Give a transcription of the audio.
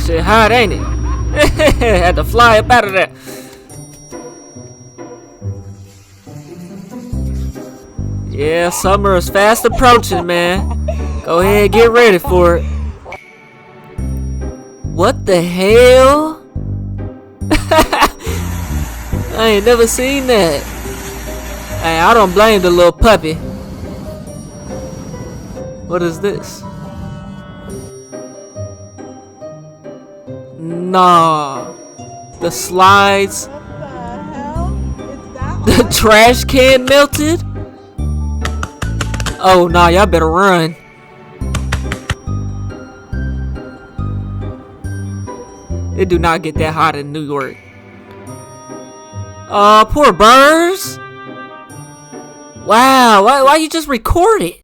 This shit hot, ain't it? Had to fly up out of there. Yeah, summer is fast approaching, man. Go ahead, get ready for it. What the hell? I ain't never seen that. Hey, I don't blame the little puppy. What is this? Nah. The slides. What the hell? Is that The on? trash can melted? Oh, nah, y'all better run. It do not get that hot in New York. Poor birds. Wow, why you just record it?